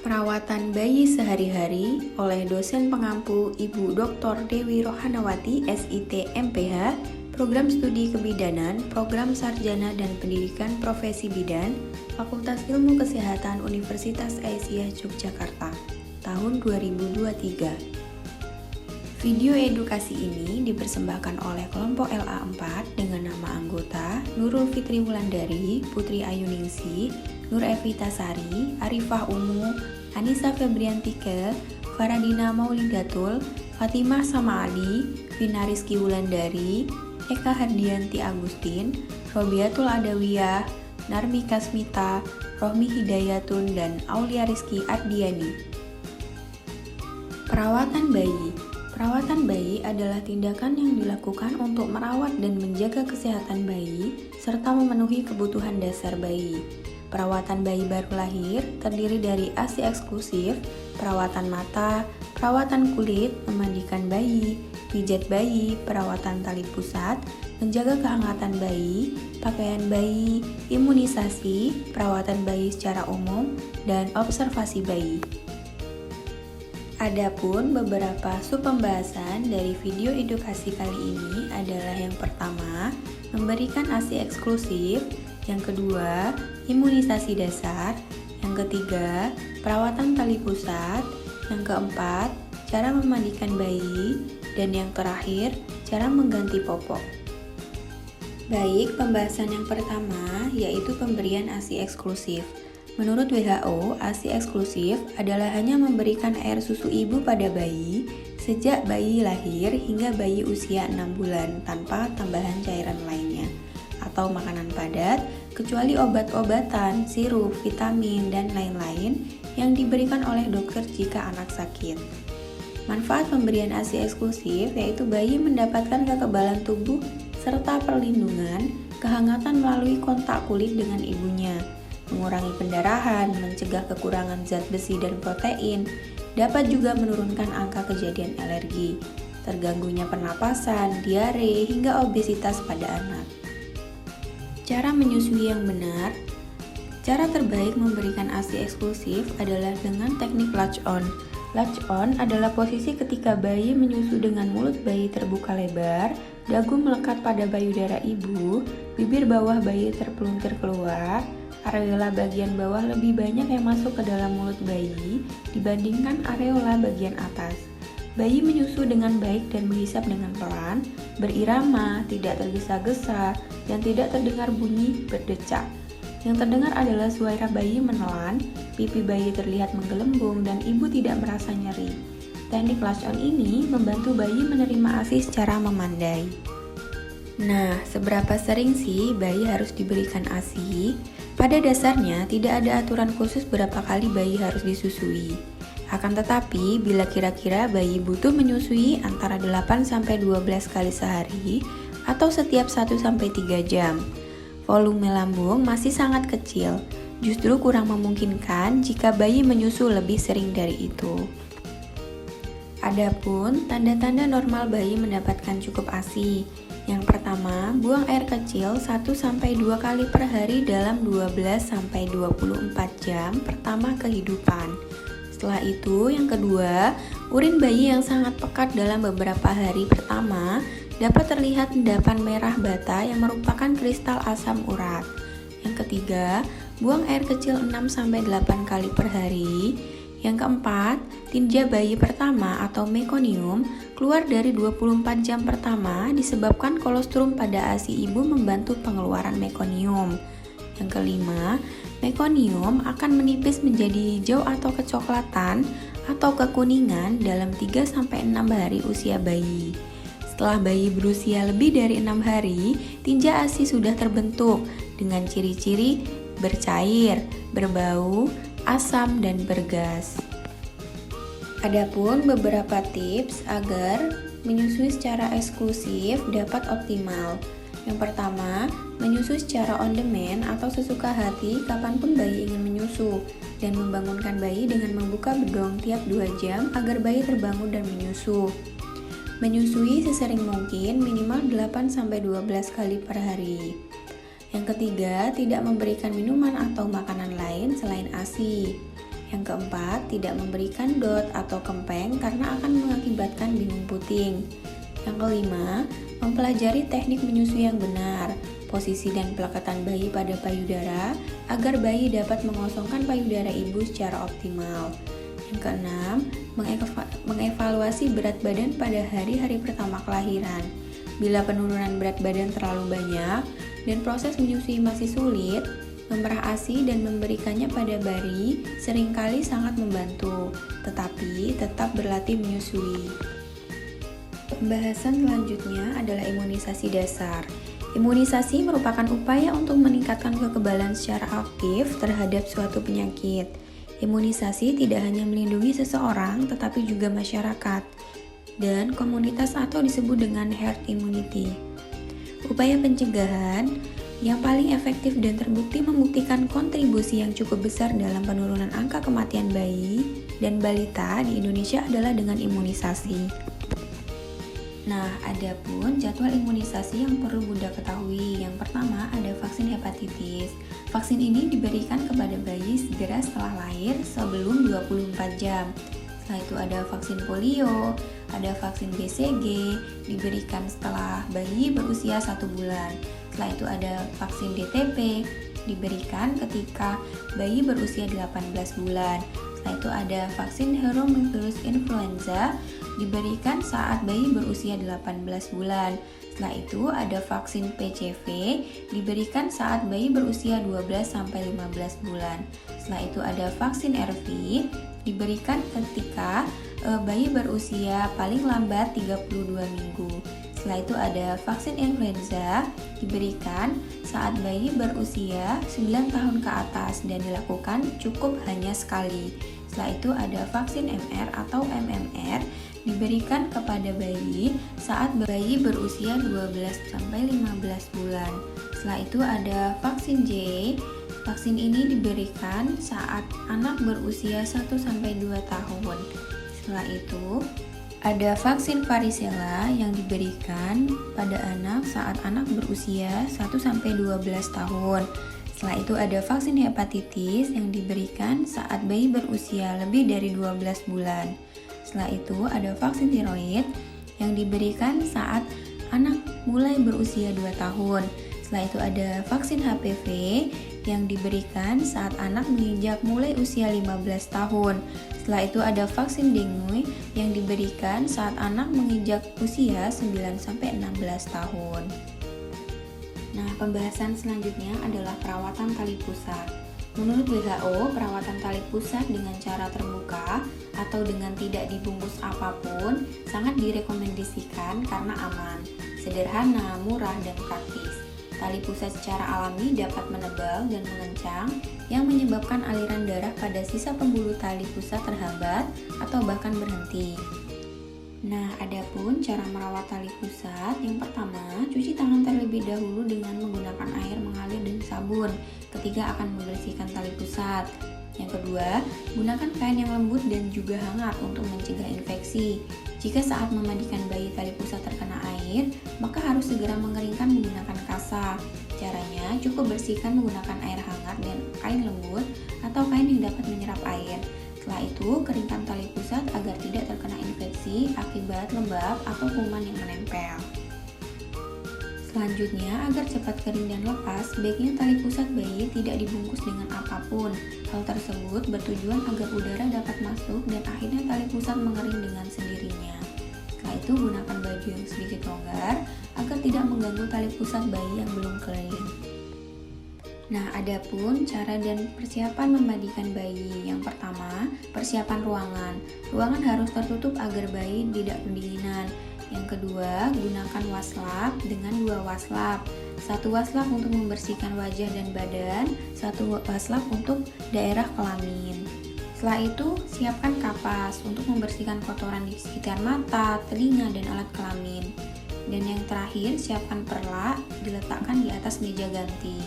Perawatan bayi sehari-hari oleh dosen pengampu Ibu Dr. Dewi Rohanawati, SIT MPH, Program Studi Kebidanan, Program Sarjana dan Pendidikan Profesi Bidan, Fakultas Ilmu Kesehatan Universitas Aisyah Yogyakarta, tahun 2023. Video edukasi ini dipersembahkan oleh kelompok LA4 dengan nama anggota Nurul Fitri Wulandari, Putri Ayuningsi, Nur Evita Sari, Arifah Umu, Anissa Febriantike, Faradina Maulidatul, Fatimah Samaali, Vina Rizky Wulandari, Eka Hardianti Agustin, Robiatul Adawiyah, Narmi Kasmita, Rohmi Hidayatun, dan Aulia Rizky Ardiani. Perawatan bayi. Perawatan bayi adalah tindakan yang dilakukan untuk merawat dan menjaga kesehatan bayi serta memenuhi kebutuhan dasar bayi. Perawatan bayi baru lahir terdiri dari ASI eksklusif, perawatan mata, perawatan kulit, memandikan bayi, pijat bayi, perawatan tali pusat, menjaga kehangatan bayi, pakaian bayi, imunisasi, perawatan bayi secara umum, dan observasi bayi. Adapun beberapa sub-pembahasan dari video edukasi kali ini adalah yang pertama, memberikan ASI eksklusif, yang kedua, imunisasi dasar, yang ketiga, perawatan tali pusat, yang keempat, cara memandikan bayi, dan yang terakhir, cara mengganti popok. Baik, pembahasan yang pertama yaitu pemberian ASI eksklusif. Menurut WHO, ASI eksklusif adalah hanya memberikan air susu ibu pada bayi sejak bayi lahir hingga bayi usia 6 bulan tanpa tambahan cairan lainnya atau makanan padat, kecuali obat-obatan, sirup, vitamin, dan lain-lain yang diberikan oleh dokter jika anak sakit. Manfaat pemberian ASI eksklusif yaitu bayi mendapatkan kekebalan tubuh serta perlindungan, kehangatan melalui kontak kulit dengan ibunya, mengurangi pendarahan, mencegah kekurangan zat besi dan protein, dapat juga menurunkan angka kejadian alergi, terganggunya pernapasan, diare, hingga obesitas pada anak. Cara menyusui yang benar. Cara terbaik memberikan ASI eksklusif adalah dengan teknik latch on. Latch on adalah posisi ketika bayi menyusu dengan mulut bayi terbuka lebar, dagu melekat pada payudara ibu, bibir bawah bayi terpeluntir keluar, areola bagian bawah lebih banyak yang masuk ke dalam mulut bayi dibandingkan areola bagian atas. Bayi menyusu dengan baik dan menghisap dengan pelan, berirama, tidak tergesa-gesa, dan tidak terdengar bunyi berdecak. Yang terdengar adalah suara bayi menelan, pipi bayi terlihat menggelembung, dan ibu tidak merasa nyeri. Teknik latch on ini membantu bayi menerima ASI secara memandai. Nah, seberapa sering sih bayi harus diberikan ASI? Pada dasarnya, tidak ada aturan khusus berapa kali bayi harus disusui. Akan tetapi, bila kira-kira bayi butuh menyusui antara 8-12 kali sehari atau setiap 1-3 jam, volume lambung masih sangat kecil, justru kurang memungkinkan jika bayi menyusu lebih sering dari itu. Adapun tanda-tanda normal bayi mendapatkan cukup ASI. Yang pertama, buang air kecil 1-2 kali per hari dalam 12-24 jam pertama kehidupan. Setelah itu, yang kedua, urin bayi yang sangat pekat dalam beberapa hari pertama dapat terlihat endapan merah bata yang merupakan kristal asam urat. Yang ketiga, buang air kecil 6-8 kali per hari. Yang keempat, tinja bayi pertama atau mekonium keluar dari 24 jam pertama disebabkan kolostrum pada ASI ibu membantu pengeluaran mekonium. Yang kelima, mekonium akan menipis menjadi hijau atau kecoklatan atau kekuningan dalam 3-6 hari usia bayi. Setelah bayi berusia lebih dari 6 hari, tinja ASI sudah terbentuk dengan ciri-ciri bercair, berbau, asam, dan bergas. Adapun beberapa tips agar menyusui secara eksklusif dapat optimal. Yang pertama, menyusui secara on demand atau sesuka hati kapanpun bayi ingin menyusu, dan membangunkan bayi dengan membuka bedong tiap 2 jam agar bayi terbangun dan menyusu. Menyusui sesering mungkin minimal 8-12 kali per hari. Yang ketiga, tidak memberikan minuman atau makanan lain selain ASI. Yang keempat, tidak memberikan dot atau kempeng karena akan mengakibatkan bingung puting. Yang kelima, mempelajari teknik menyusui yang benar, posisi dan pelekatan bayi pada payudara agar bayi dapat mengosongkan payudara ibu secara optimal. Yang keenam, mengevaluasi berat badan pada hari-hari pertama kelahiran. Bila penurunan berat badan terlalu banyak dan proses menyusui masih sulit, memerah ASI dan memberikannya pada bayi seringkali sangat membantu, tetapi tetap berlatih menyusui. Pembahasan selanjutnya adalah imunisasi dasar. Imunisasi merupakan upaya untuk meningkatkan kekebalan secara aktif terhadap suatu penyakit. Imunisasi tidak hanya melindungi seseorang, tetapi juga masyarakat dan komunitas atau disebut dengan herd immunity. Upaya pencegahan yang paling efektif dan terbukti membuktikan kontribusi yang cukup besar dalam penurunan angka kematian bayi dan balita di Indonesia adalah dengan imunisasi. Nah, adapun jadwal imunisasi yang perlu Bunda ketahui. Yang pertama ada vaksin hepatitis. Vaksin ini diberikan kepada bayi segera setelah lahir sebelum 24 jam. Setelah itu ada vaksin polio, ada vaksin BCG, diberikan setelah bayi berusia 1 bulan. Setelah itu ada vaksin DTP, diberikan ketika bayi berusia 18 bulan. Setelah itu ada vaksin Hemophilus influenza, diberikan saat bayi berusia 18 bulan. Setelah itu ada vaksin PCV, diberikan saat bayi berusia 12-15 bulan. Setelah itu ada vaksin RV, diberikan ketika bayi berusia paling lambat 32 minggu. Setelah itu ada vaksin influenza, diberikan saat bayi berusia 9 tahun ke atas dan dilakukan cukup hanya sekali. Setelah itu ada vaksin MR atau MMR, diberikan kepada bayi saat bayi berusia 12-15 bulan. Setelah itu ada vaksin J. Vaksin ini diberikan saat anak berusia 1-2 tahun. Setelah itu ada vaksin varicella yang diberikan pada anak saat anak berusia 1-12 tahun. Setelah itu ada vaksin hepatitis yang diberikan saat bayi berusia lebih dari 12 bulan. Setelah itu ada vaksin tiroid yang diberikan saat anak mulai berusia 2 tahun. Setelah itu ada vaksin HPV yang diberikan saat anak menginjak mulai usia 15 tahun. Setelah itu ada vaksin dengue yang diberikan saat anak menginjak usia 9-16 tahun. Nah, pembahasan selanjutnya adalah perawatan tali pusat. Menurut WHO, perawatan tali pusat dengan cara terbuka atau dengan tidak dibungkus apapun sangat direkomendasikan karena aman, sederhana, murah, dan praktis. Tali pusat secara alami dapat menebal dan mengencang yang menyebabkan aliran darah pada sisa pembuluh tali pusat terhambat atau bahkan berhenti. Nah, adapun cara merawat tali pusat, yang pertama, cuci tangan terlebih dahulu dengan menggunakan air mengalir dan sabun ketika akan membersihkan tali pusat. Yang kedua, gunakan kain yang lembut dan juga hangat untuk mencegah infeksi. Jika saat memandikan bayi tali pusat terkena air, maka harus segera mengeringkan menggunakan kasa. Caranya, cukup bersihkan menggunakan air hangat dan kain lembut atau kain yang dapat menyerap air. Setelah itu, keringkan tali pusat agar tidak terkena infeksi akibat lembab atau kuman yang menempel. Selanjutnya, agar cepat kering dan lepas, sebaiknya tali pusat bayi tidak dibungkus dengan apapun. Hal tersebut bertujuan agar udara dapat masuk dan akhirnya tali pusat mengering dengan sendirinya. Setelah itu, gunakan baju yang sedikit longgar agar tidak mengganggu tali pusat bayi yang belum kering. Nah, adapun cara dan persiapan memandikan bayi. Yang pertama, persiapan ruangan. Ruangan harus tertutup agar bayi tidak kedinginan. Yang kedua, gunakan waslap dengan 2 waslap. 1 waslap untuk membersihkan wajah dan badan, 1 waslap untuk daerah kelamin. Setelah itu, siapkan kapas untuk membersihkan kotoran di sekitar mata, telinga, dan alat kelamin. Dan yang terakhir, siapkan perlak diletakkan di atas meja ganti.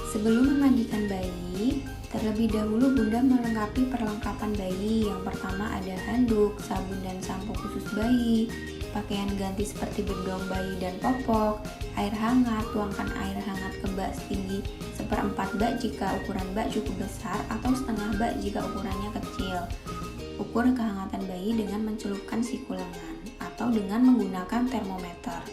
Sebelum memandikan bayi, terlebih dahulu Bunda melengkapi perlengkapan bayi. Yang pertama ada handuk, sabun dan sampo khusus bayi, pakaian ganti seperti bedong bayi dan popok, air hangat, tuangkan air hangat ke bak setinggi 1/4 bak jika ukuran bak cukup besar atau setengah bak jika ukurannya kecil. Ukur kehangatan bayi dengan mencelupkan siku lengan atau dengan menggunakan termometer.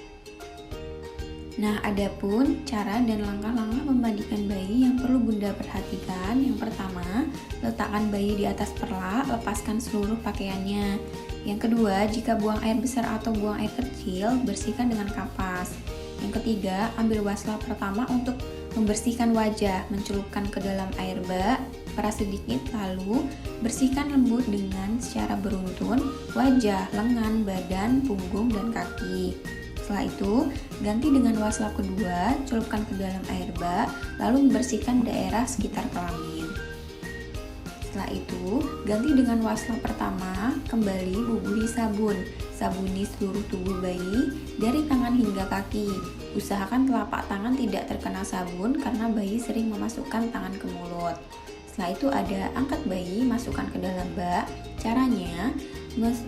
Nah, adapun cara dan langkah-langkah memandikan bayi yang perlu Bunda perhatikan. Yang pertama, letakkan bayi di atas perlak, lepaskan seluruh pakaiannya. Yang kedua, jika buang air besar atau buang air kecil, bersihkan dengan kapas. Yang ketiga, ambil waslah pertama untuk membersihkan wajah, mencelupkan ke dalam air bak, peras sedikit, lalu bersihkan lembut dengan secara beruntun wajah, lengan, badan, punggung, dan kaki. Setelah itu, ganti dengan waslah kedua, celupkan ke dalam air bak, lalu membersihkan daerah sekitar kelamin. Setelah itu, ganti dengan waslah pertama, kembali bubuhi sabun. Sabuni seluruh tubuh bayi dari tangan hingga kaki. Usahakan telapak tangan tidak terkena sabun karena bayi sering memasukkan tangan ke mulut. Setelah itu angkat bayi, masukkan ke dalam bak. Caranya,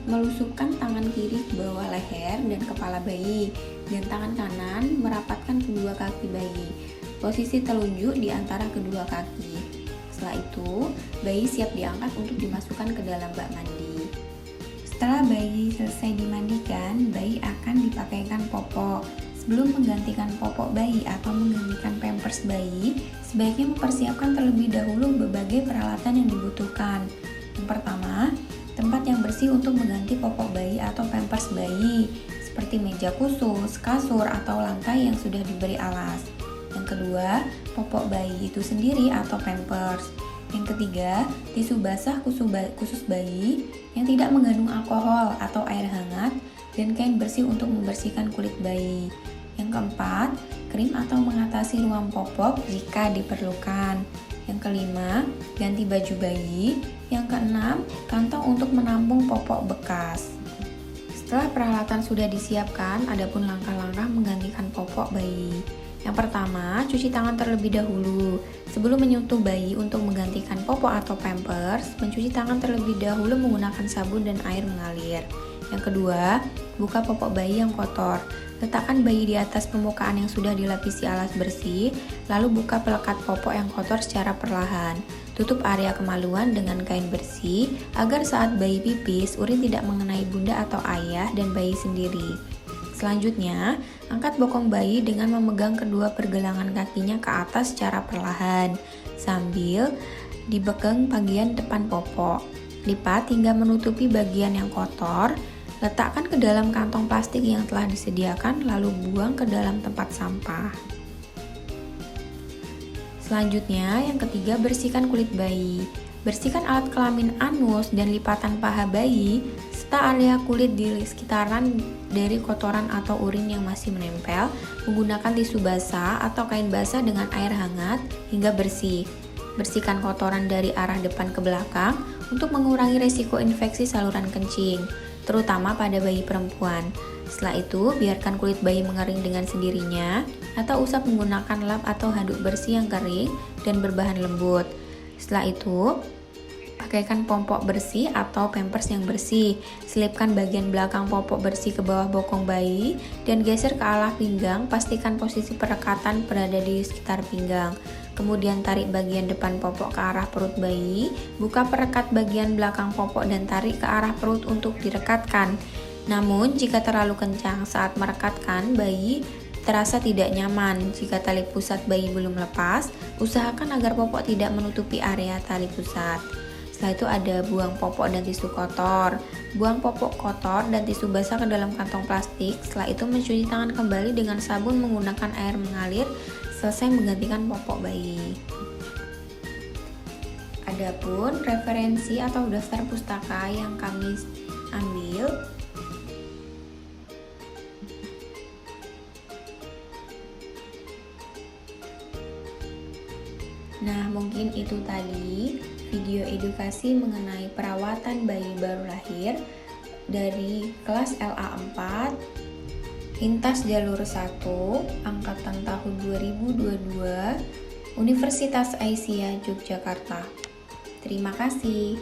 melusupkan tangan kiri ke bawah leher dan kepala bayi, dan tangan kanan merapatkan kedua kaki bayi. Posisi telunjuk di antara kedua kaki. Setelah itu, bayi siap diangkat untuk dimasukkan ke dalam bak mandi. Setelah bayi selesai dimandikan, bayi akan dipakaikan popok. Sebelum menggantikan popok bayi atau menggantikan pampers bayi, sebaiknya mempersiapkan terlebih dahulu berbagai peralatan yang dibutuhkan. Yang pertama, tempat yang bersih untuk mengganti popok bayi atau pampers bayi, seperti meja khusus, kasur, atau lantai yang sudah diberi alas. Yang kedua, popok bayi itu sendiri atau pampers. Yang ketiga, tisu basah khusus bayi yang tidak mengandung alkohol atau air hangat, dan kain bersih untuk membersihkan kulit bayi. Yang keempat, krim atau mengatasi ruam popok jika diperlukan. Yang kelima, ganti baju bayi. Yang keenam, kantong untuk menampung popok bekas. Setelah peralatan sudah disiapkan, adapun langkah-langkah menggantikan popok bayi. Yang pertama, cuci tangan terlebih dahulu. Sebelum menyentuh bayi untuk menggantikan popok atau pampers, mencuci tangan terlebih dahulu menggunakan sabun dan air mengalir. Yang kedua, buka popok bayi yang kotor. Letakkan bayi di atas permukaan yang sudah dilapisi alas bersih, lalu buka pelekat popok yang kotor secara perlahan. Tutup area kemaluan dengan kain bersih, agar saat bayi pipis, urin tidak mengenai bunda atau ayah dan bayi sendiri. Selanjutnya, angkat bokong bayi dengan memegang kedua pergelangan kakinya ke atas secara perlahan, sambil dipegang bagian depan popok. Lipat hingga menutupi bagian yang kotor. Letakkan ke dalam kantong plastik yang telah disediakan, lalu buang ke dalam tempat sampah. Selanjutnya, yang ketiga, bersihkan kulit bayi. Bersihkan alat kelamin anus dan lipatan paha bayi, serta area kulit di sekitaran dari kotoran atau urin yang masih menempel, menggunakan tisu basah atau kain basah dengan air hangat hingga bersih. Bersihkan kotoran dari arah depan ke belakang untuk mengurangi resiko infeksi saluran kencing, terutama pada bayi perempuan. Setelah itu, biarkan kulit bayi mengering dengan sendirinya, atau usap menggunakan lap atau handuk bersih yang kering dan berbahan lembut. Setelah itu, pakaikan popok bersih atau pampers yang bersih. Selipkan bagian belakang popok bersih ke bawah bokong bayi dan geser ke arah pinggang. Pastikan posisi perekatan berada di sekitar pinggang. Kemudian tarik bagian depan popok ke arah perut bayi. Buka perekat bagian belakang popok dan tarik ke arah perut untuk direkatkan. Namun, jika terlalu kencang saat merekatkan, bayi terasa tidak nyaman. Jika tali pusat bayi belum lepas, usahakan agar popok tidak menutupi area tali pusat. Setelah itu ada buang popok dan tisu kotor. Buang popok kotor dan tisu basah ke dalam kantong plastik. Setelah itu mencuci tangan kembali dengan sabun menggunakan air mengalir. Selesai menggantikan popok bayi. Adapun referensi atau daftar pustaka yang kami ambil, nah, mungkin itu tadi video edukasi mengenai perawatan bayi baru lahir dari kelas LA 4, lintas jalur 1, angkatan tahun 2022, Universitas Aisyah Yogyakarta. Terima kasih.